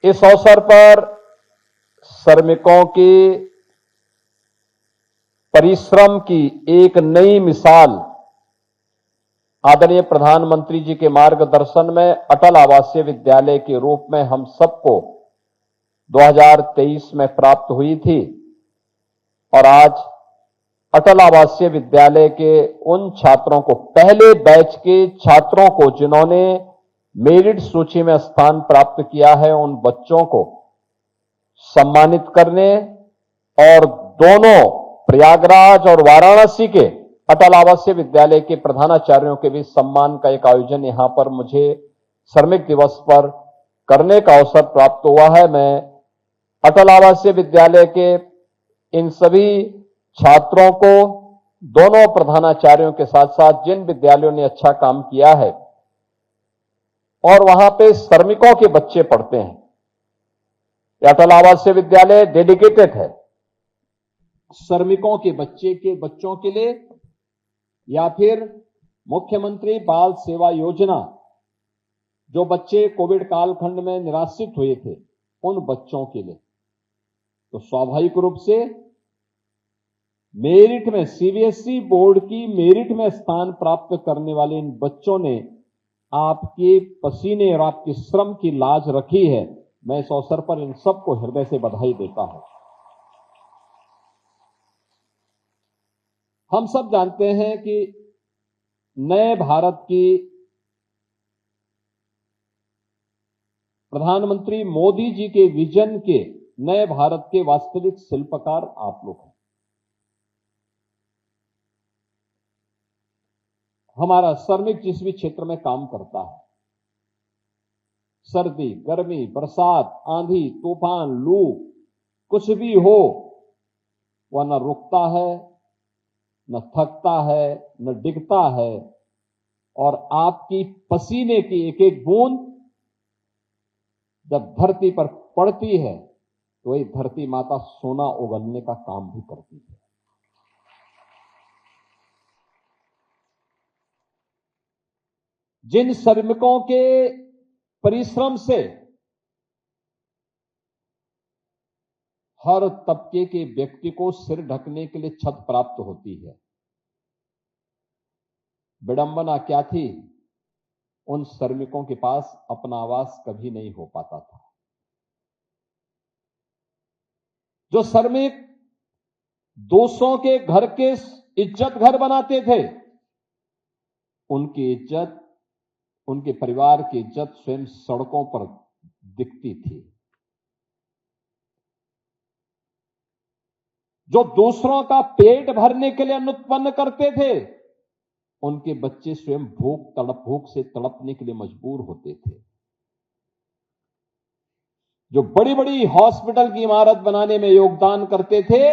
इस अवसर पर श्रमिकों के परिश्रम की एक नई मिसाल आदरणीय प्रधानमंत्री जी के मार्गदर्शन में अटल आवासीय विद्यालय के रूप में हम सबको 2023 में प्राप्त हुई थी और आज अटल आवासीय विद्यालय के उन छात्रों को, पहले बैच के छात्रों को जिन्होंने मेरिट सूची में स्थान प्राप्त किया है, उन बच्चों को सम्मानित करने और दोनों प्रयागराज और वाराणसी के अटल आवासीय विद्यालय के प्रधानाचार्यों के बीच सम्मान का एक आयोजन यहां पर मुझे श्रमिक दिवस पर करने का अवसर प्राप्त हुआ है। मैं अटल आवासीय विद्यालय के इन सभी छात्रों को, दोनों प्रधानाचार्यों के साथ साथ जिन विद्यालयों ने अच्छा काम किया है और वहां पे श्रमिकों के बच्चे पढ़ते हैं, अटल आवासीय विद्यालय डेडिकेटेड है श्रमिकों के बच्चों के लिए, या फिर मुख्यमंत्री बाल सेवा योजना, जो बच्चे कोविड कालखंड में निराश्रित हुए थे, उन बच्चों के लिए। तो स्वाभाविक रूप से मेरिट में, सीबीएसई बोर्ड की मेरिट में स्थान प्राप्त करने वाले इन बच्चों ने आपके पसीने और आपके श्रम की लाज रखी है। मैं इस अवसर पर इन सबको हृदय से बधाई देता हूं। हम सब जानते हैं कि नए भारत की प्रधानमंत्री मोदी जी के विजन के, नए भारत के वास्तविक शिल्पकार आप लोग हैं। हमारा श्रमिक जिस भी क्षेत्र में काम करता है, सर्दी, गर्मी, बरसात, आंधी, तूफान, लू, कुछ भी हो, वह न रुकता है, न थकता है, न डिगता है, और आपकी पसीने की एक एक बूंद जब धरती पर पड़ती है तो वही धरती माता सोना उगलने का काम भी करती है। जिन श्रमिकों के परिश्रम से हर तबके के व्यक्ति को सिर ढकने के लिए छत प्राप्त होती है, विडंबना क्या थी, उन श्रमिकों के पास अपना आवास कभी नहीं हो पाता था। जो श्रमिक दूसरों के घर के इज्जत घर बनाते थे, उनकी इज्जत, उनके परिवार की इज्जत स्वयं सड़कों पर दिखती थी। जो दूसरों का पेट भरने के लिए अन्न उत्पन्न करते थे, उनके बच्चे स्वयं भूख से तड़पने के लिए मजबूर होते थे। जो बड़ी बड़ी हॉस्पिटल की इमारत बनाने में योगदान करते थे,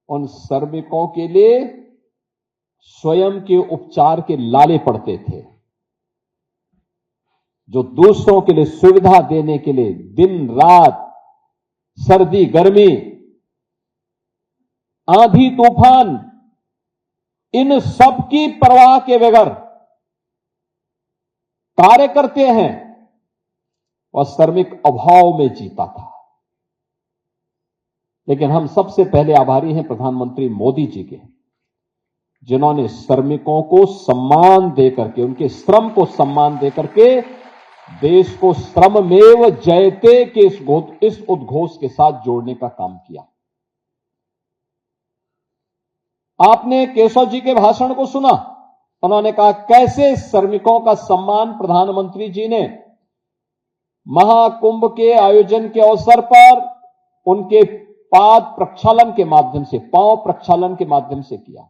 उन श्रमिकों के लिए स्वयं के उपचार के लाले पड़ते थे। जो दूसरों के लिए सुविधा देने के लिए दिन रात, सर्दी गर्मी, आंधी तूफान, इन सब की परवाह के बगैर कार्य करते हैं, और श्रमिक अभाव में जीता था। लेकिन हम सबसे पहले आभारी हैं प्रधानमंत्री मोदी जी के, जिन्होंने श्रमिकों को सम्मान देकर के, उनके श्रम को सम्मान देकर के देश को श्रममेव जयते के इस उद्घोष के साथ जोड़ने का काम किया। आपने केशव जी के भाषण को सुना, उन्होंने कहा कैसे श्रमिकों का सम्मान प्रधानमंत्री जी ने महाकुंभ के आयोजन के अवसर पर उनके पाद प्रक्षालन के माध्यम से, पांव प्रक्षालन के माध्यम से किया।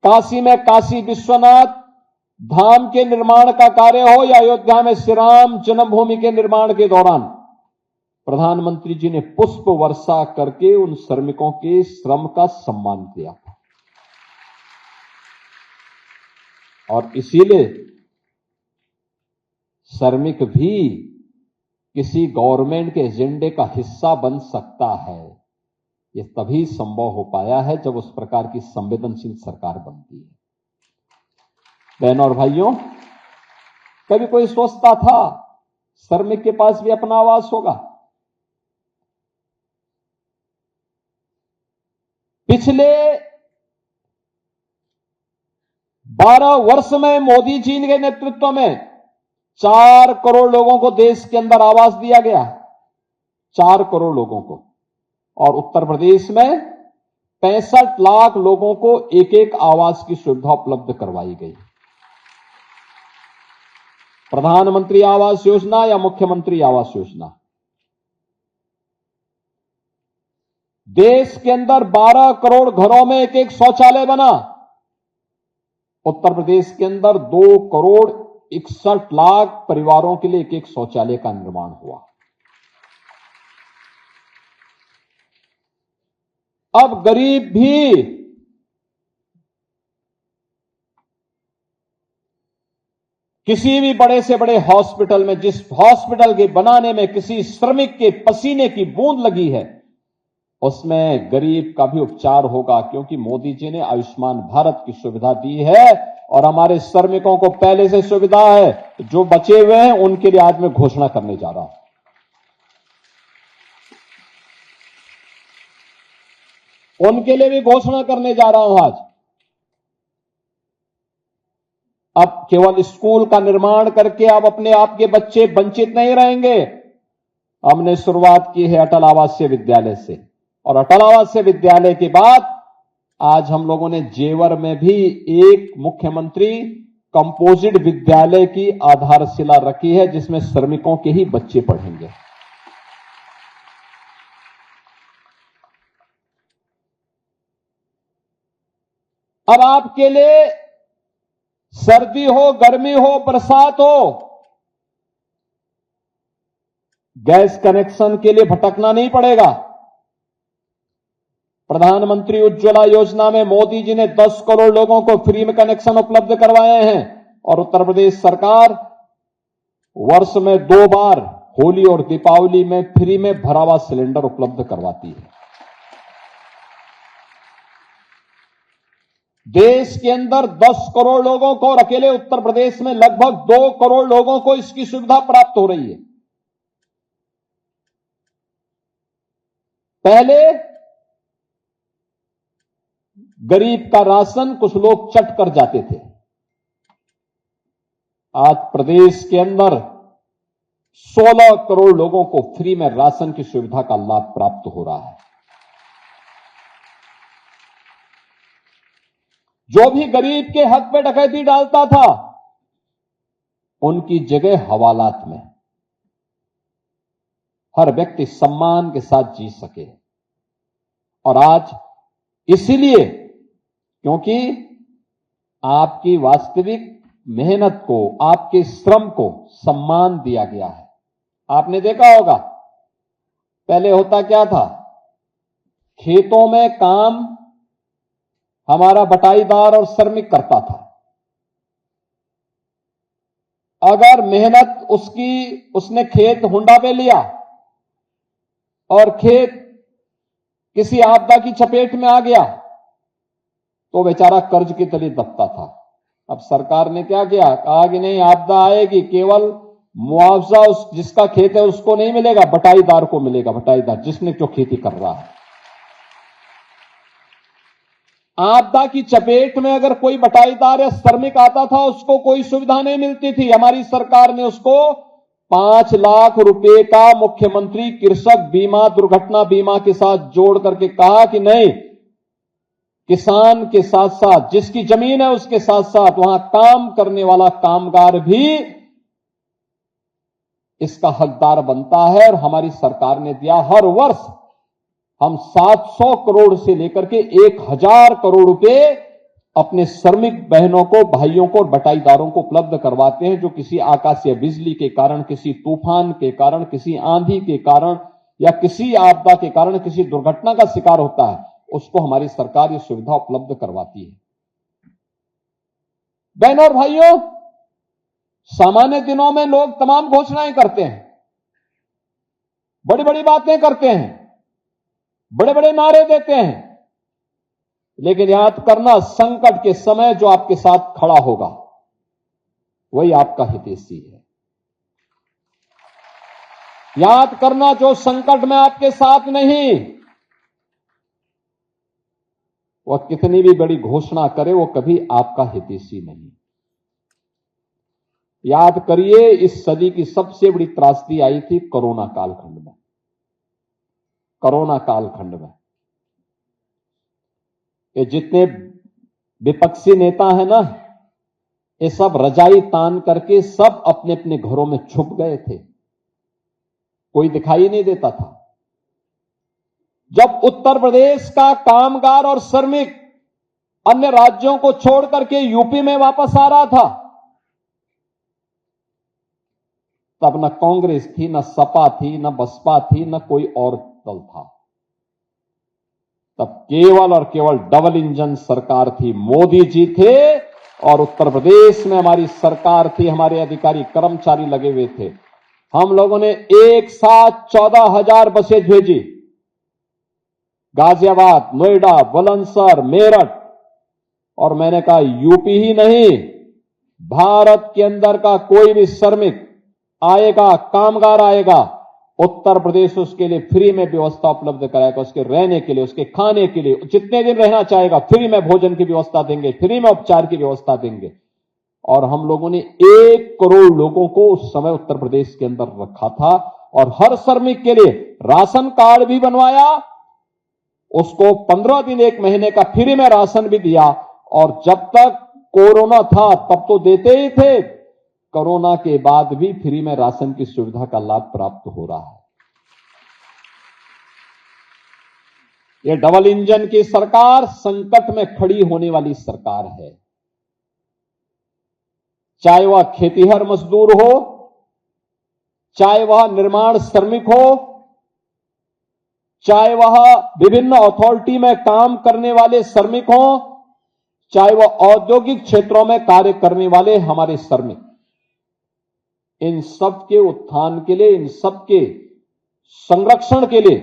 काशी में काशी विश्वनाथ धाम के निर्माण का कार्य हो या अयोध्या में श्री राम जन्मभूमि के निर्माण के दौरान प्रधानमंत्री जी ने पुष्प वर्षा करके उन श्रमिकों के श्रम का सम्मान किया था। और इसीलिए श्रमिक भी किसी गवर्नमेंट के एजेंडे का हिस्सा बन सकता है। यह तभी संभव हो पाया है जब उस प्रकार की संवेदनशील सरकार बनती है। बहनों और भाइयों, कभी कोई सोचता था श्रमिक के पास भी अपना आवास होगा। पिछले 12 वर्ष में मोदी जी के नेतृत्व में 4 करोड़ लोगों को देश के अंदर आवास दिया गया, 4 करोड़ लोगों को। और उत्तर प्रदेश में 65 लाख लोगों को एक एक आवास की सुविधा उपलब्ध करवाई गई। प्रधानमंत्री आवास योजना या मुख्यमंत्री आवास योजना, देश के अंदर 12 करोड़ घरों में एक एक शौचालय बना। उत्तर प्रदेश के अंदर 2 करोड़ 61 लाख परिवारों के लिए एक एक शौचालय का निर्माण हुआ। अब गरीब भी किसी भी बड़े से बड़े हॉस्पिटल में, जिस हॉस्पिटल के बनाने में किसी श्रमिक के पसीने की बूंद लगी है, उसमें गरीब का भी उपचार होगा, क्योंकि मोदी जी ने आयुष्मान भारत की सुविधा दी है और हमारे श्रमिकों को पहले से सुविधा है। जो बचे हुए हैं उनके लिए आज मैं घोषणा करने जा रहा हूं। उनके लिए भी घोषणा करने जा रहा हूं आज। अब केवल स्कूल का निर्माण करके अब अपने आप के बच्चे वंचित नहीं रहेंगे। हमने शुरुआत की है अटल आवासीय विद्यालय से, और अटल आवासीय विद्यालय के बाद आज हम लोगों ने जेवर में भी एक मुख्यमंत्री कंपोजिट विद्यालय की आधारशिला रखी है, जिसमें श्रमिकों के ही बच्चे पढ़ेंगे। अब आपके लिए सर्दी हो, गर्मी हो, बरसात हो, गैस कनेक्शन के लिए भटकना नहीं पड़ेगा। प्रधानमंत्री उज्ज्वला योजना में मोदी जी ने 10 करोड़ लोगों को फ्री में कनेक्शन उपलब्ध करवाए हैं, और उत्तर प्रदेश सरकार वर्ष में 2 बार होली और दीपावली में फ्री में भरा हुआ सिलेंडर उपलब्ध करवाती है। देश के अंदर 10 करोड़ लोगों को, और अकेले उत्तर प्रदेश में लगभग 2 करोड़ लोगों को इसकी सुविधा प्राप्त हो रही है। पहले गरीब का राशन कुछ लोग चट कर जाते थे। आज प्रदेश के अंदर 16 करोड़ लोगों को फ्री में राशन की सुविधा का लाभ प्राप्त हो रहा है। जो भी गरीब के हक पे डकैती डालता था, उनकी जगह हवालात में हर व्यक्ति सम्मान के साथ जी सके। और आज इसीलिए, क्योंकि आपकी वास्तविक मेहनत को, आपके श्रम को सम्मान दिया गया है। आपने देखा होगा पहले होता क्या था, खेतों में काम हमारा बटाईदार और श्रमिक करता था। अगर मेहनत उसने खेत हुंडा पे लिया और खेत किसी आपदा की चपेट में आ गया, तो बेचारा कर्ज की तले दबता था। अब सरकार ने क्या किया, कहा कि नहीं, आपदा आएगी, केवल मुआवजा जिसका खेत है उसको नहीं मिलेगा, बटाईदार को मिलेगा। बटाईदार जिसने जो खेती कर रहा है। आपदा की चपेट में अगर कोई बटाईदार या श्रमिक आता था, उसको कोई सुविधा नहीं मिलती थी। हमारी सरकार ने उसको 5 लाख रुपए का मुख्यमंत्री कृषक बीमा, दुर्घटना बीमा के साथ जोड़ करके कहा कि नहीं, किसान के साथ साथ, जिसकी जमीन है उसके साथ साथ वहां काम करने वाला कामगार भी इसका हकदार बनता है। और हमारी सरकार ने दिया, हर वर्ष हम 700 करोड़ से लेकर के 1000 करोड़ रुपए अपने श्रमिक बहनों को, भाइयों को और बटाईदारों को उपलब्ध करवाते हैं, जो किसी आकाशीय बिजली के कारण, किसी तूफान के कारण, किसी आंधी के कारण या किसी आपदा के कारण किसी दुर्घटना का शिकार होता है, उसको हमारी सरकार ये सुविधा उपलब्ध करवाती है। बहनों और भाइयों, सामान्य दिनों में लोग तमाम घोषणाएं करते हैं, बड़ी बड़ी बातें करते हैं, बड़े बड़े नारे देते हैं, लेकिन याद करना, संकट के समय जो आपके साथ खड़ा होगा वही आपका हितैषी है। याद करना, जो संकट में आपके साथ नहीं, वह कितनी भी बड़ी घोषणा करे, वो कभी आपका हितैषी नहीं। याद करिए, इस सदी की सबसे बड़ी त्रासदी आई थी कोरोना कालखंड में। कोरोना कालखंड में ये जितने विपक्षी नेता हैं ना, ये सब रजाई तान करके सब अपने अपने घरों में छुप गए थे, कोई दिखाई नहीं देता था। जब उत्तर प्रदेश का कामगार और श्रमिक अन्य राज्यों को छोड़ करके यूपी में वापस आ रहा था, तब न कांग्रेस थी, न सपा थी, न बसपा थी, न कोई और दल था। तब केवल और केवल डबल इंजन सरकार थी। मोदी जी थे और उत्तर प्रदेश में हमारी सरकार थी, हमारे अधिकारी कर्मचारी लगे हुए थे। हम लोगों ने एक साथ 14,000 बसें भेजी, गाजियाबाद, नोएडा, बुलंदशहर, मेरठ। और मैंने कहा यूपी ही नहीं, भारत के अंदर का कोई भी श्रमिक आएगा, कामगार आएगा, उत्तर प्रदेश उसके लिए फ्री में व्यवस्था उपलब्ध कराएगा, उसके रहने के लिए, उसके खाने के लिए, जितने दिन रहना चाहेगा फ्री में भोजन की व्यवस्था देंगे, फ्री में उपचार की व्यवस्था देंगे। और हम लोगों ने 1 करोड़ लोगों को उस समय उत्तर प्रदेश के अंदर रखा था और हर श्रमिक के लिए राशन कार्ड भी बनवाया, उसको 15 दिन 1 महीने का फ्री में राशन भी दिया। और जब तक कोरोना था तब तो देते ही थे, कोरोना के बाद भी फ्री में राशन की सुविधा का लाभ प्राप्त हो रहा है। यह डबल इंजन की सरकार संकट में खड़ी होने वाली सरकार है। चाहे वह खेतीहर मजदूर हो, चाहे वह निर्माण श्रमिक हो, चाहे वह विभिन्न अथॉरिटी में काम करने वाले श्रमिक हो, चाहे वह औद्योगिक क्षेत्रों में कार्य करने वाले हमारे श्रमिक, इन सब के उत्थान के लिए, इन सब के संरक्षण के लिए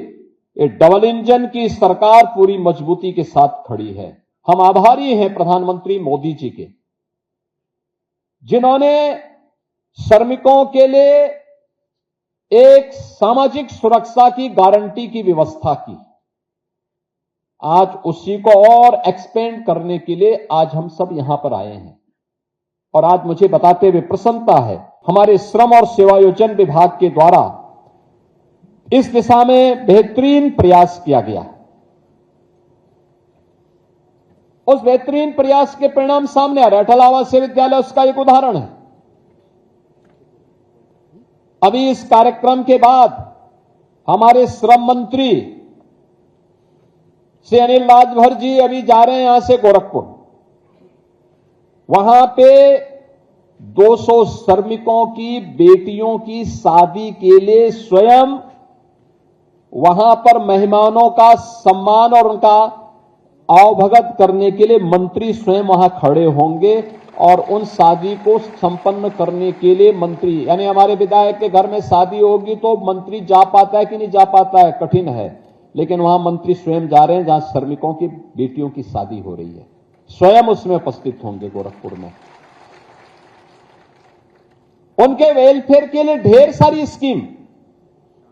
ये डबल इंजन की सरकार पूरी मजबूती के साथ खड़ी है। हम आभारी हैं प्रधानमंत्री मोदी जी के, जिन्होंने श्रमिकों के लिए एक सामाजिक सुरक्षा की गारंटी की व्यवस्था की। आज उसी को और एक्सपेंड करने के लिए आज हम सब यहां पर आए हैं। और आज मुझे बताते हुए प्रसन्नता है, हमारे श्रम और सेवायोजन विभाग के द्वारा इस दिशा में बेहतरीन प्रयास किया गया। उस बेहतरीन प्रयास के परिणाम सामने आ रहे। अटल आवासीय विद्यालय उसका एक उदाहरण है। अभी इस कार्यक्रम के बाद हमारे श्रम मंत्री श्री अनिल राजभर जी अभी जा रहे हैं यहां से गोरखपुर। वहां पे 200 श्रमिकों की बेटियों की शादी के लिए स्वयं वहां पर मेहमानों का सम्मान और उनका आवभगत करने के लिए मंत्री स्वयं वहां खड़े होंगे। और उन शादी को संपन्न करने के लिए मंत्री, यानी हमारे विधायक के घर में शादी होगी तो मंत्री जा पाता है कि नहीं जा पाता है, कठिन है, लेकिन वहां मंत्री स्वयं जा रहे हैं जहां श्रमिकों की बेटियों की शादी हो रही है, स्वयं उसमें उपस्थित होंगे गोरखपुर में। उनके वेलफेयर के लिए ढेर सारी स्कीम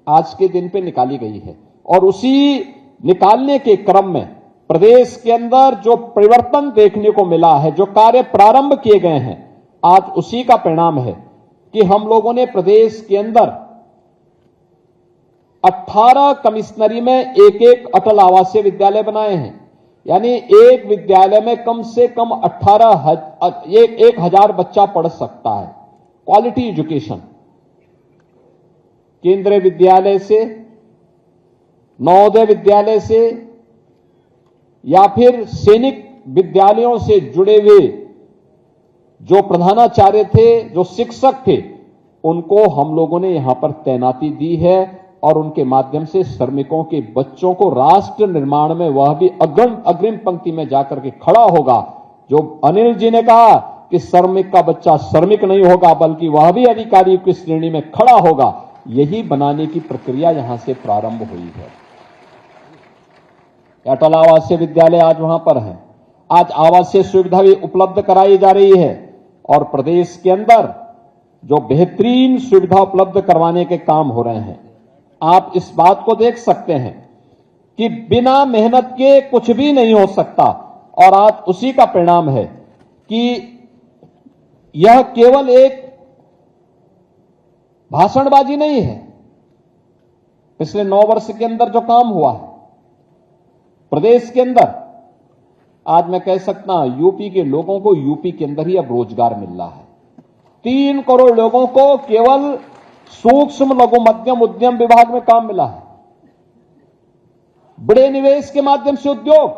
आज के दिन पे निकाली गई है। और उसी निकालने के क्रम में प्रदेश के अंदर जो परिवर्तन देखने को मिला है, जो कार्य प्रारंभ किए गए हैं, आज उसी का परिणाम है कि हम लोगों ने प्रदेश के अंदर 18 कमिश्नरी में एक अटल आवासीय विद्यालय बनाए हैं। यानी एक विद्यालय में कम से कम 1,000 बच्चा पढ़ सकता है। क्वालिटी एजुकेशन, केंद्रीय विद्यालय से, नवोदय विद्यालय से या फिर सैनिक विद्यालयों से जुड़े हुए जो प्रधानाचार्य थे, जो शिक्षक थे, उनको हम लोगों ने यहां पर तैनाती दी है। और उनके माध्यम से श्रमिकों के बच्चों को राष्ट्र निर्माण में वह भी अग्रिम पंक्ति में जाकर के खड़ा होगा। जो अनिल जी ने कहा कि श्रमिक का बच्चा श्रमिक नहीं होगा बल्कि वह भी अधिकारी की श्रेणी में खड़ा होगा, यही बनाने की प्रक्रिया यहां से प्रारंभ हुई है। अटल आवासीय विद्यालय आज वहां पर है। आज आवासीय सुविधा भी उपलब्ध कराई जा रही है और प्रदेश के अंदर जो बेहतरीन सुविधा उपलब्ध करवाने के काम हो रहे हैं, आप इस बात को देख सकते हैं कि बिना मेहनत के कुछ भी नहीं हो सकता, और आज उसी का परिणाम है कि यह केवल एक भाषणबाजी नहीं है। पिछले 9 वर्ष के अंदर जो काम हुआ है प्रदेश के अंदर, आज मैं कह सकता हूं यूपी के लोगों को यूपी के अंदर ही अब रोजगार मिल रहा है। 3 करोड़ लोगों को केवल सूक्ष्म लघु मध्यम उद्यम विभाग में काम मिला है। बड़े निवेश के माध्यम से उद्योग,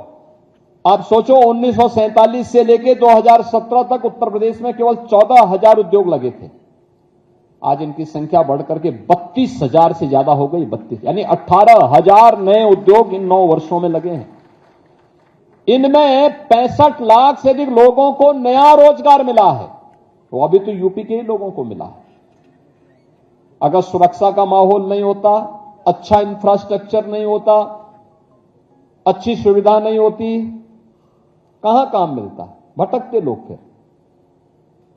आप सोचो 1947 से लेकर 2017 तक उत्तर प्रदेश में केवल 14,000 उद्योग लगे थे। आज इनकी संख्या बढ़कर के 32,000 से ज्यादा हो गई। 32 यानी 18,000 नए उद्योग इन 9 वर्षों में लगे हैं। इनमें 65 लाख से अधिक लोगों को नया रोजगार मिला है। तो अभी तो यूपी के ही लोगों को मिला है। अगर सुरक्षा का माहौल नहीं होता, अच्छा इंफ्रास्ट्रक्चर नहीं होता, अच्छी सुविधा नहीं होती, कहां काम मिलता? भटकते लोग फिर।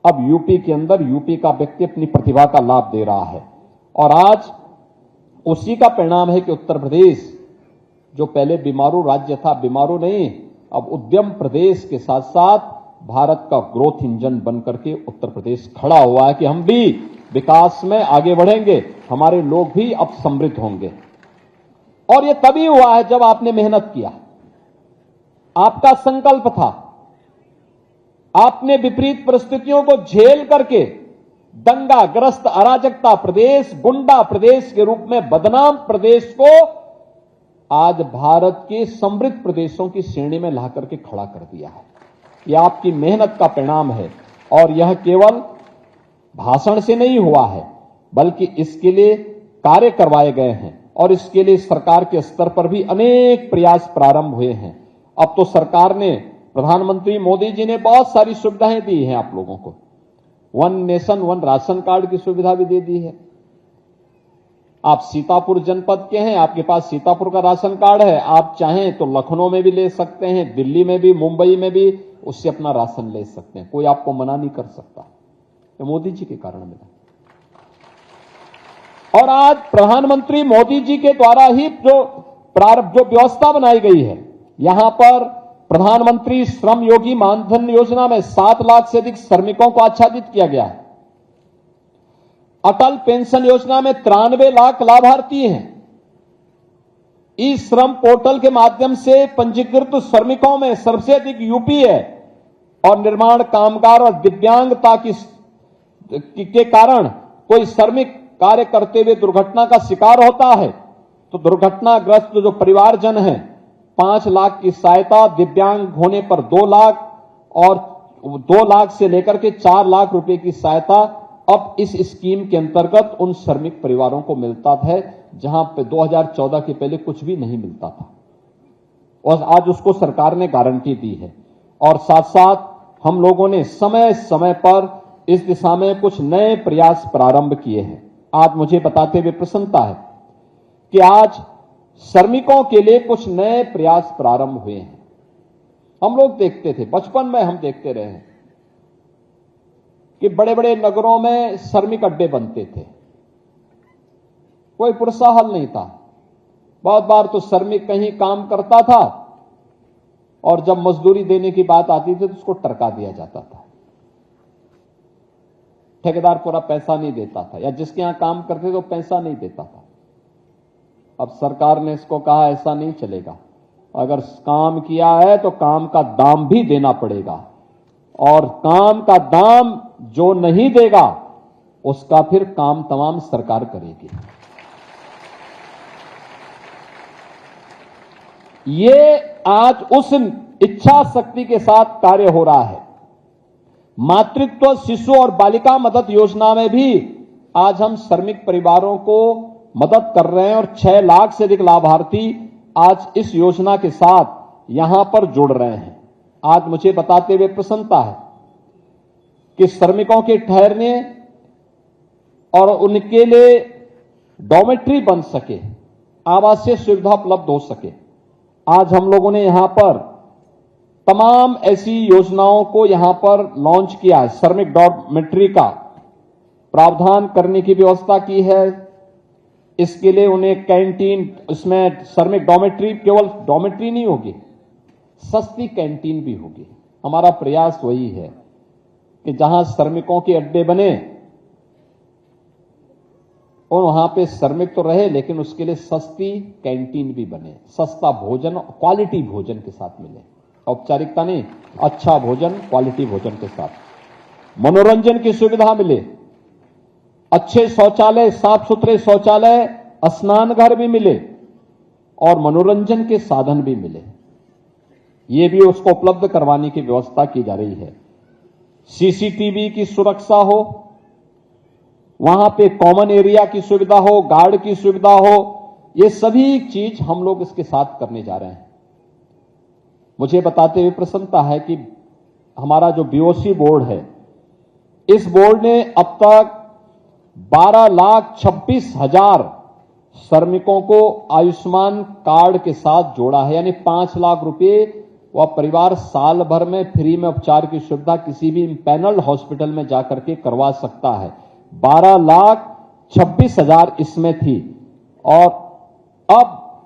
अब यूपी के अंदर यूपी का व्यक्ति अपनी प्रतिभा का लाभ दे रहा है, और आज उसी का परिणाम है कि उत्तर प्रदेश जो पहले बीमारू राज्य था, बीमारू नहीं, अब उद्यम प्रदेश के साथ साथ भारत का ग्रोथ इंजन बनकर के उत्तर प्रदेश खड़ा हुआ है कि हम भी विकास में आगे बढ़ेंगे, हमारे लोग भी अब समृद्ध होंगे। और यह तभी हुआ है जब आपने मेहनत किया, आपका संकल्प था, आपने विपरीत परिस्थितियों को झेल करके दंगाग्रस्त अराजकता प्रदेश, गुंडा प्रदेश के रूप में बदनाम प्रदेश को आज भारत के समृद्ध प्रदेशों की श्रेणी में ला करके खड़ा कर दिया है। यह आपकी मेहनत का परिणाम है, और यह केवल भाषण से नहीं हुआ है, बल्कि इसके लिए कार्य करवाए गए हैं, और इसके लिए सरकार के स्तर पर भी अनेक प्रयास प्रारंभ हुए हैं। अब तो सरकार ने, प्रधानमंत्री मोदी जी ने बहुत सारी सुविधाएं दी हैं आप लोगों को। 1 नेशन 1 राशन कार्ड की सुविधा भी दे दी है। आप सीतापुर जनपद के हैं, आपके पास सीतापुर का राशन कार्ड है, आप चाहें तो लखनऊ में भी ले सकते हैं, दिल्ली में भी, मुंबई में भी उससे अपना राशन ले सकते हैं। कोई आपको मना नहीं कर सकता। ये मोदी जी के कारण मिला। और आज प्रधानमंत्री मोदी जी के द्वारा ही जो व्यवस्था बनाई गई है, यहां पर प्रधानमंत्री श्रम योगी मानधन योजना में 7 लाख से अधिक श्रमिकों को आच्छादित किया गया है। अटल पेंशन योजना में 93 लाख लाभार्थी हैं। ई श्रम पोर्टल के माध्यम से पंजीकृत श्रमिकों में सबसे अधिक यूपी है, और निर्माण कामगार और दिव्यांगता के कारण कोई श्रमिक कार्य करते हुए दुर्घटना का शिकार होता है तो दुर्घटनाग्रस्त जो परिवारजन हैं 5 लाख की सहायता, दिव्यांग होने पर 2 लाख, और 2 लाख से लेकर के 4 लाख रुपए की सहायता अब इस स्कीम के अंतर्गत उन श्रमिक परिवारों को मिलता है, जहां पे 2014 के पहले कुछ भी नहीं मिलता था, और आज उसको सरकार ने गारंटी दी है। और साथ साथ हम लोगों ने समय समय पर इस दिशा में कुछ नए प्रयास प्रारंभ किए हैं। आज मुझे बताते हुए प्रसन्नता है कि आज श्रमिकों के लिए कुछ नए प्रयास प्रारंभ हुए हैं। हम लोग देखते थे, बचपन में हम देखते रहे हैं कि बड़े बड़े नगरों में श्रमिक अड्डे बनते थे, कोई प्रोत्साहन नहीं था। बहुत बार तो श्रमिक कहीं काम करता था और जब मजदूरी देने की बात आती थी तो उसको टरका दिया जाता था, ठेकेदार पूरा पैसा नहीं देता था, या जिसके यहां काम करते थे वो पैसा नहीं देता था। अब सरकार ने इसको कहा ऐसा नहीं चलेगा, अगर काम किया है तो काम का दाम भी देना पड़ेगा, और काम का दाम जो नहीं देगा उसका फिर काम तमाम सरकार करेगी। ये आज उस इच्छा शक्ति के साथ कार्य हो रहा है। मातृत्व, शिशु और बालिका मदद योजना में भी आज हम श्रमिक परिवारों को मदद कर रहे हैं, और 6 लाख से अधिक लाभार्थी आज इस योजना के साथ यहां पर जुड़ रहे हैं। आज मुझे बताते हुए प्रसन्नता है कि श्रमिकों के ठहरने और उनके लिए डॉर्मेट्री बन सके, आवासीय सुविधा उपलब्ध हो सके। आज हम लोगों ने यहां पर तमाम ऐसी योजनाओं को यहां पर लॉन्च किया है। श्रमिक डॉर्मेट्री का प्रावधान करने की व्यवस्था की है, इसके लिए उन्हें कैंटीन, इसमें श्रमिक डॉमेट्री, केवल डॉमेट्री नहीं होगी, सस्ती कैंटीन भी होगी। हमारा प्रयास वही है कि जहां श्रमिकों के अड्डे बने और वहां पे श्रमिक तो रहे, लेकिन उसके लिए सस्ती कैंटीन भी बने, सस्ता भोजन, क्वालिटी भोजन के साथ मिले, औपचारिकता नहीं, अच्छा भोजन क्वालिटी भोजन के साथ, मनोरंजन की सुविधा मिले, अच्छे शौचालय, साफ सुथरे शौचालय, स्नान घर भी मिले और मनोरंजन के साधन भी मिले। ये भी उसको उपलब्ध करवाने की व्यवस्था की जा रही है। सीसीटीवी की सुरक्षा हो, वहां पे कॉमन एरिया की सुविधा हो, गार्ड की सुविधा हो, ये सभी चीज हम लोग इसके साथ करने जा रहे हैं। मुझे बताते हुए प्रसन्नता है कि हमारा जो बीओसी बोर्ड है, इस बोर्ड ने अब तक 12,26,000 श्रमिकों को आयुष्मान कार्ड के साथ जोड़ा है, यानी 5 लाख रुपए वह परिवार साल भर में फ्री में उपचार की सुविधा किसी भी पैनल हॉस्पिटल में जाकर के करवा सकता है। 12,26,000 इसमें थी और अब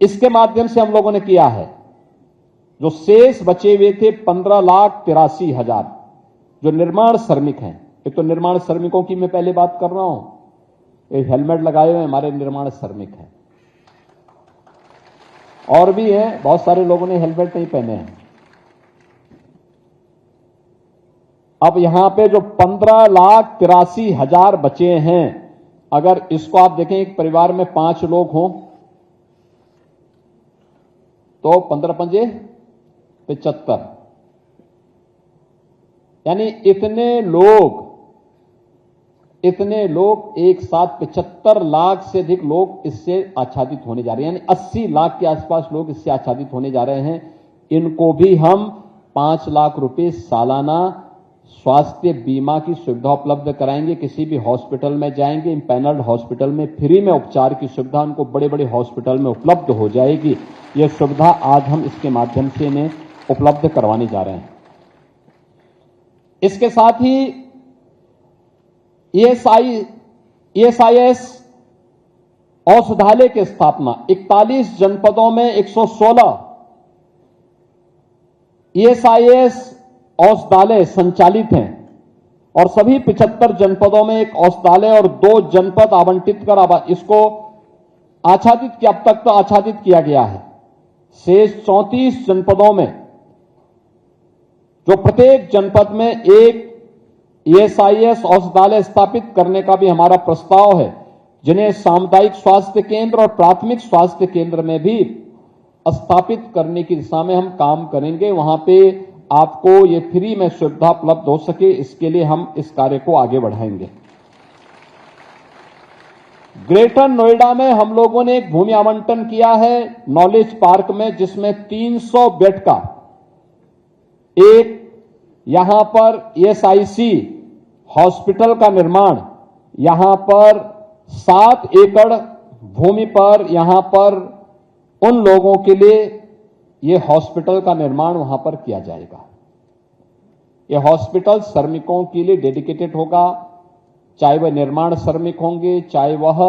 इसके माध्यम से हम लोगों ने किया है, जो शेष बचे हुए थे 15,83,000 जो निर्माण श्रमिक हैं। एक तो निर्माण श्रमिकों की मैं पहले बात कर रहा हूं, एक हेलमेट लगाए हुए हमारे निर्माण श्रमिक हैं, और भी हैं, बहुत सारे लोगों ने हेलमेट नहीं पहने हैं। अब यहां पे जो 15,83,000 बचे हैं, अगर इसको आप देखें, एक परिवार में 5 लोग हों तो 15 पंजे 75, यानी इतने लोग एक साथ 75 लाख से अधिक लोग इससे आच्छादित होने जा रहे हैं, यानी 80 लाख के आसपास लोग इससे आच्छादित होने जा रहे हैं। इनको भी हम 5 लाख रुपए सालाना स्वास्थ्य बीमा की सुविधा उपलब्ध कराएंगे। किसी भी हॉस्पिटल में जाएंगे, पैनल्ड हॉस्पिटल में फ्री में उपचार की सुविधा उनको बड़े बड़े हॉस्पिटल में उपलब्ध हो जाएगी। यह सुविधा आज हम इसके माध्यम से इन्हें उपलब्ध करवाने जा रहे हैं। इसके साथ ही ESIS औषधालय की स्थापना, 41 जनपदों में 116 ESIS औषधालय संचालित हैं और सभी 75 जनपदों में एक औषधालय और 2 जनपद आवंटित कर इसको आच्छादित किया, अब तक तो आच्छादित किया गया है। शेष 34 जनपदों में, जो प्रत्येक जनपद में एक ESIS औषधालय स्थापित करने का भी हमारा प्रस्ताव है, जिन्हें सामुदायिक स्वास्थ्य केंद्र और प्राथमिक स्वास्थ्य केंद्र में भी स्थापित करने की दिशा में हम काम करेंगे। वहां पे आपको ये फ्री में सुविधा उपलब्ध हो सके, इसके लिए हम इस कार्य को आगे बढ़ाएंगे। ग्रेटर नोएडा में हम लोगों ने एक भूमि आवंटन किया है नॉलेज पार्क में, जिसमें 300 बेड का एक यहां पर ESIC हॉस्पिटल का निर्माण, यहां पर 7 एकड़ भूमि पर यहां पर उन लोगों के लिए यह हॉस्पिटल का निर्माण वहां पर किया जाएगा। यह हॉस्पिटल श्रमिकों के लिए डेडिकेटेड होगा, चाहे वह निर्माण श्रमिक होंगे, चाहे वह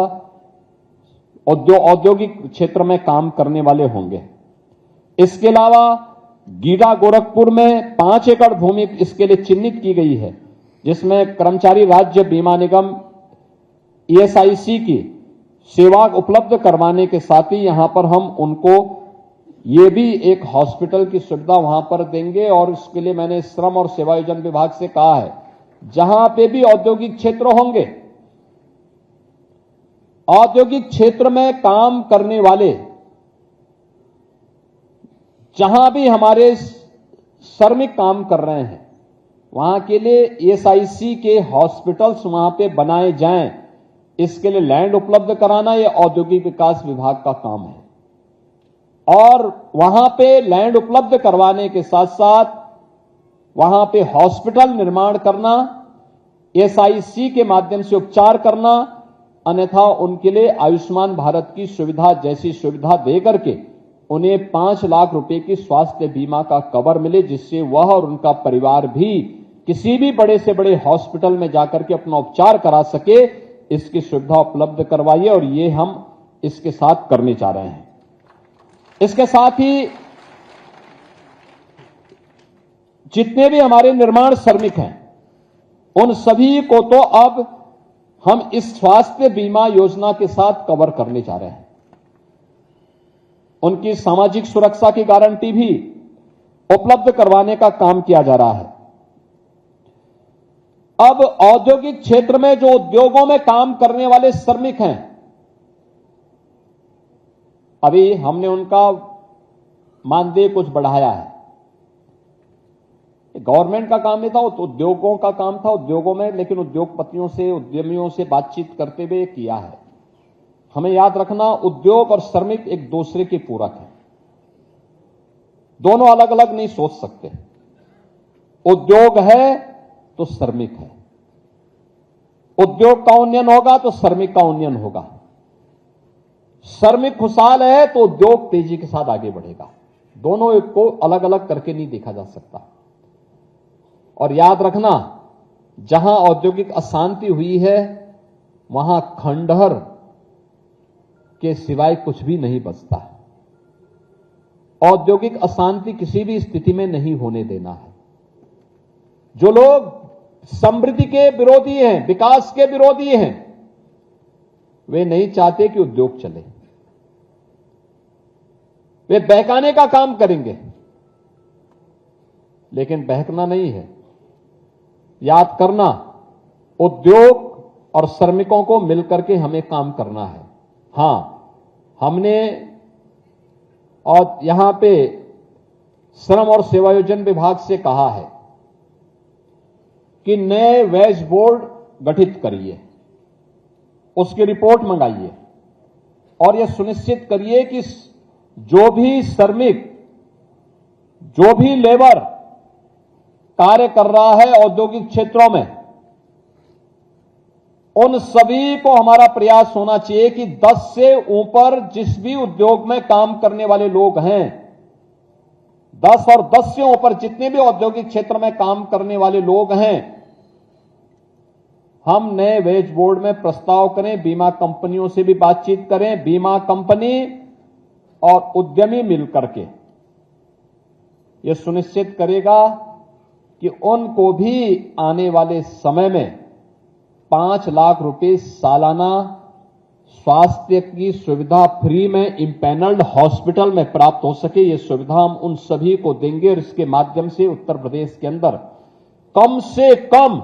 औद्योगिक क्षेत्र में काम करने वाले होंगे। इसके अलावा गीडा गोरखपुर में 5 एकड़ भूमि इसके लिए चिन्हित की गई है, जिसमें कर्मचारी राज्य बीमा निगम ESIC की सेवा उपलब्ध करवाने के साथ ही यहां पर हम उनको ये भी एक हॉस्पिटल की सुविधा वहां पर देंगे। और इसके लिए मैंने श्रम और सेवायोजन विभाग से कहा है, जहां पे भी औद्योगिक क्षेत्र होंगे, औद्योगिक क्षेत्र में काम करने वाले, जहां भी हमारे श्रमिक काम कर रहे हैं, वहां के लिए ESIC के हॉस्पिटल्स वहां पे बनाए जाएं। इसके लिए लैंड उपलब्ध कराना यह औद्योगिक विकास विभाग का काम है, और वहां पे लैंड उपलब्ध करवाने के साथ साथ वहां पे हॉस्पिटल निर्माण करना, ESIC के माध्यम से उपचार करना, अन्यथा उनके लिए आयुष्मान भारत की सुविधा जैसी सुविधा देकर के उन्हें 5 लाख रुपए की स्वास्थ्य बीमा का कवर मिले, जिससे वह और उनका परिवार भी किसी भी बड़े से बड़े हॉस्पिटल में जाकर के अपना उपचार करा सके। इसकी सुविधा उपलब्ध करवाइए और ये हम इसके साथ करने जा रहे हैं। इसके साथ ही जितने भी हमारे निर्माण श्रमिक हैं उन सभी को तो अब हम इस स्वास्थ्य बीमा योजना के साथ कवर करने जा रहे हैं। उनकी सामाजिक सुरक्षा की गारंटी भी उपलब्ध करवाने का काम किया जा रहा है। अब औद्योगिक क्षेत्र में जो उद्योगों में काम करने वाले श्रमिक हैं, अभी हमने उनका मानदेय कुछ बढ़ाया है। गवर्नमेंट का काम नहीं था, तो उद्योगों का काम था उद्योगों में, लेकिन उद्योगपतियों से, उद्यमियों से बातचीत करते हुए किया है। हमें याद रखना, उद्योग और श्रमिक एक दूसरे के पूरक हैं, दोनों अलग अलग नहीं सोच सकते। उद्योग है तो श्रमिक है, उद्योग का उन्नयन होगा तो श्रमिक का उन्नयन होगा। श्रमिक खुशहाल है तो उद्योग तेजी के साथ आगे बढ़ेगा। दोनों को अलग अलग करके नहीं देखा जा सकता। और याद रखना, जहां औद्योगिक अशांति हुई है वहां खंडहर के सिवाय कुछ भी नहीं बचता। औद्योगिक अशांति किसी भी स्थिति में नहीं होने देना है। जो लोग समृद्धि के विरोधी हैं, विकास के विरोधी हैं, वे नहीं चाहते कि उद्योग चले। वे बहकाने का काम करेंगे, लेकिन बहकना नहीं है। याद करना, उद्योग और श्रमिकों को मिलकर के हमें काम करना है। हां, हमने और यहां पे श्रम और सेवायोजन विभाग से कहा है कि नए वेज बोर्ड गठित करिए, उसकी रिपोर्ट मंगाइए और यह सुनिश्चित करिए कि जो भी श्रमिक, जो भी लेबर कार्य कर रहा है औद्योगिक क्षेत्रों में, उन सभी को हमारा प्रयास होना चाहिए कि 10 से ऊपर जिस भी उद्योग में काम करने वाले लोग हैं, 10 और 10 से ऊपर जितने भी औद्योगिक क्षेत्र में काम करने वाले लोग हैं, हम नए वेज बोर्ड में प्रस्ताव करें। बीमा कंपनियों से भी बातचीत करें। बीमा कंपनी और उद्यमी मिलकर के यह सुनिश्चित करेगा कि उनको भी आने वाले समय में 5 लाख रुपए सालाना स्वास्थ्य की सुविधा फ्री में इंपैनल्ड हॉस्पिटल में प्राप्त हो सके। ये सुविधा हम उन सभी को देंगे और इसके माध्यम से उत्तर प्रदेश के अंदर कम से कम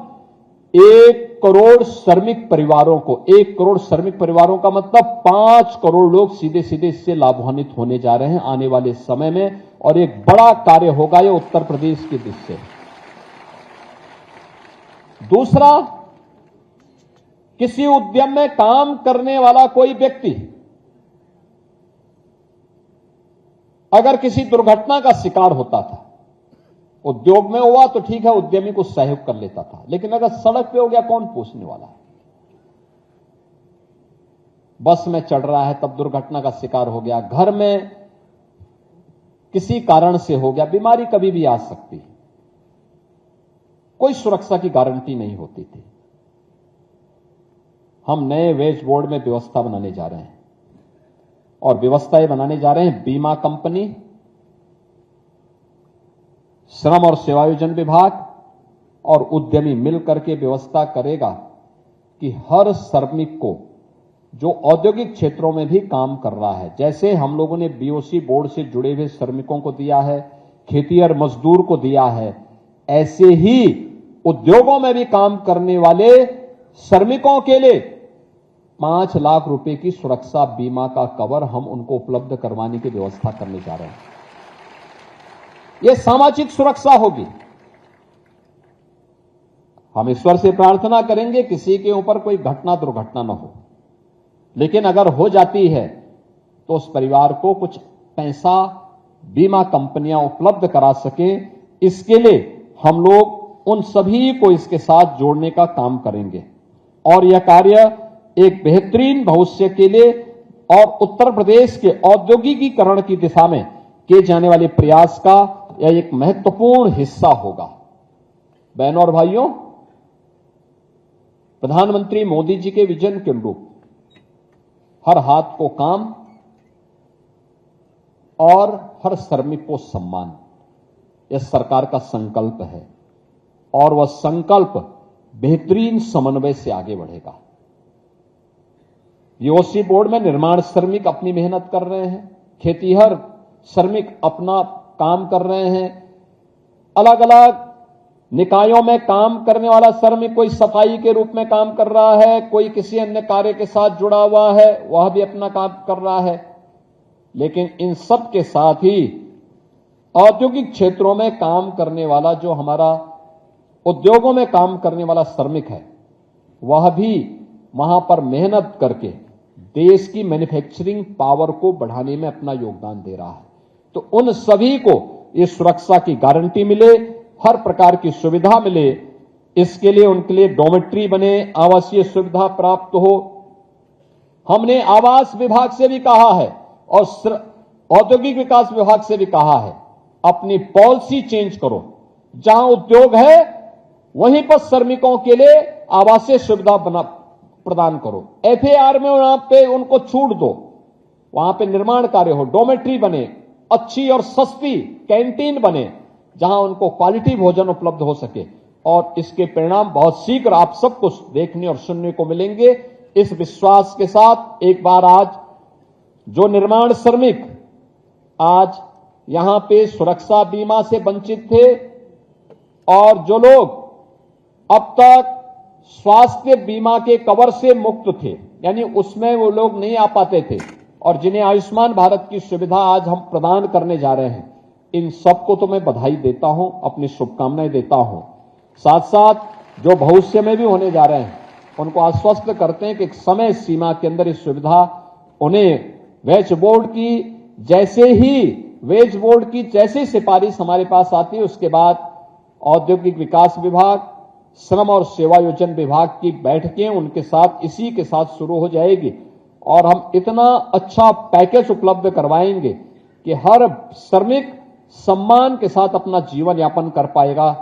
1 करोड़ श्रमिक परिवारों को, 1 करोड़ श्रमिक परिवारों का मतलब 5 करोड़ लोग सीधे सीधे इससे लाभान्वित होने जा रहे हैं आने वाले समय में, और एक बड़ा कार्य होगा यह उत्तर प्रदेश की दिशा से। दूसरा, किसी उद्यम में काम करने वाला कोई व्यक्ति अगर किसी दुर्घटना का शिकार होता था, उद्योग में हुआ तो ठीक है, उद्यमी को सहयोग कर लेता था, लेकिन अगर सड़क पे हो गया, कौन पूछने वाला है? बस में चढ़ रहा है तब दुर्घटना का शिकार हो गया, घर में किसी कारण से हो गया, बीमारी कभी भी आ सकती है, कोई सुरक्षा की गारंटी नहीं होती थी। हम नए वेज बोर्ड में व्यवस्था बनाने जा रहे हैं और व्यवस्था ये बनाने जा रहे हैं, बीमा कंपनी, श्रम और सेवायोजन विभाग और उद्यमी मिलकर के व्यवस्था करेगा कि हर श्रमिक को जो औद्योगिक क्षेत्रों में भी काम कर रहा है, जैसे हम लोगों ने बीओसी बोर्ड से जुड़े हुए श्रमिकों को दिया है, खेतिहर मजदूर को दिया है, ऐसे ही उद्योगों में भी काम करने वाले श्रमिकों के लिए 5 लाख रुपए की सुरक्षा बीमा का कवर हम उनको उपलब्ध करवाने की व्यवस्था करने जा रहे हैं। यह सामाजिक सुरक्षा होगी। हम ईश्वर से प्रार्थना करेंगे किसी के ऊपर कोई घटना दुर्घटना न हो, लेकिन अगर हो जाती है तो उस परिवार को कुछ पैसा बीमा कंपनियां उपलब्ध करा सके। इसके लिए हम लोग उन सभी को इसके साथ जोड़ने का काम करेंगे और यह कार्य एक बेहतरीन भविष्य के लिए और उत्तर प्रदेश के औद्योगिकीकरण की दिशा में किए जाने वाले प्रयास का यह एक महत्वपूर्ण हिस्सा होगा। बहनों और भाइयों, प्रधानमंत्री मोदी जी के विजन के अनुरूप हर हाथ को काम और हर श्रमिक को सम्मान, यह सरकार का संकल्प है और वह संकल्प बेहतरीन समन्वय से आगे बढ़ेगा। यूओसी बोर्ड में निर्माण श्रमिक अपनी मेहनत कर रहे हैं, खेतीहर श्रमिक अपना काम कर रहे हैं, अलग अलग निकायों में काम करने वाला श्रमिक कोई सफाई के रूप में काम कर रहा है, कोई किसी अन्य कार्य के साथ जुड़ा हुआ है, वह भी अपना काम कर रहा है। लेकिन इन सब के साथ ही औद्योगिक क्षेत्रों में काम करने वाला, जो हमारा उद्योगों में काम करने वाला श्रमिक है, वह भी वहां पर मेहनत करके देश की मैन्युफैक्चरिंग पावर को बढ़ाने में अपना योगदान दे रहा है। तो उन सभी को इस सुरक्षा की गारंटी मिले, हर प्रकार की सुविधा मिले, इसके लिए उनके लिए डॉर्मेट्री बने, आवासीय सुविधा प्राप्त हो। हमने आवास विभाग से भी कहा है और औद्योगिक विकास विभाग से भी कहा है, अपनी पॉलिसी चेंज करो, जहां उद्योग है वहीं पर श्रमिकों के लिए आवासीय सुविधा प्रदान करो। एफएआर में वहां पे उनको छूट दो, वहां पे निर्माण कार्य हो, डॉर्मेट्री बने, अच्छी और सस्ती कैंटीन बने, जहां उनको क्वालिटी भोजन उपलब्ध हो सके। और इसके परिणाम बहुत शीघ्र आप सबको देखने और सुनने को मिलेंगे। इस विश्वास के साथ एक बार आज जो निर्माण श्रमिक आज यहां पे सुरक्षा बीमा से वंचित थे और जो लोग अब तक स्वास्थ्य बीमा के कवर से मुक्त थे, यानी उसमें वो लोग नहीं आ पाते थे, और जिन्हें आयुष्मान भारत की सुविधा आज हम प्रदान करने जा रहे हैं, इन सबको तो मैं बधाई देता हूं, अपनी शुभकामनाएं देता हूं। साथ साथ जो भविष्य में भी होने जा रहे हैं, उनको आश्वस्त करते हैं कि एक समय सीमा के अंदर इस सुविधा उन्हें वेज बोर्ड की जैसी सिफारिश हमारे पास आती है, उसके बाद औद्योगिक विकास विभाग, श्रम और सेवायोजन विभाग की बैठकें उनके साथ इसी के साथ शुरू हो जाएगी और हम इतना अच्छा पैकेज उपलब्ध करवाएंगे कि हर श्रमिक सम्मान के साथ अपना जीवन यापन कर पाएगा।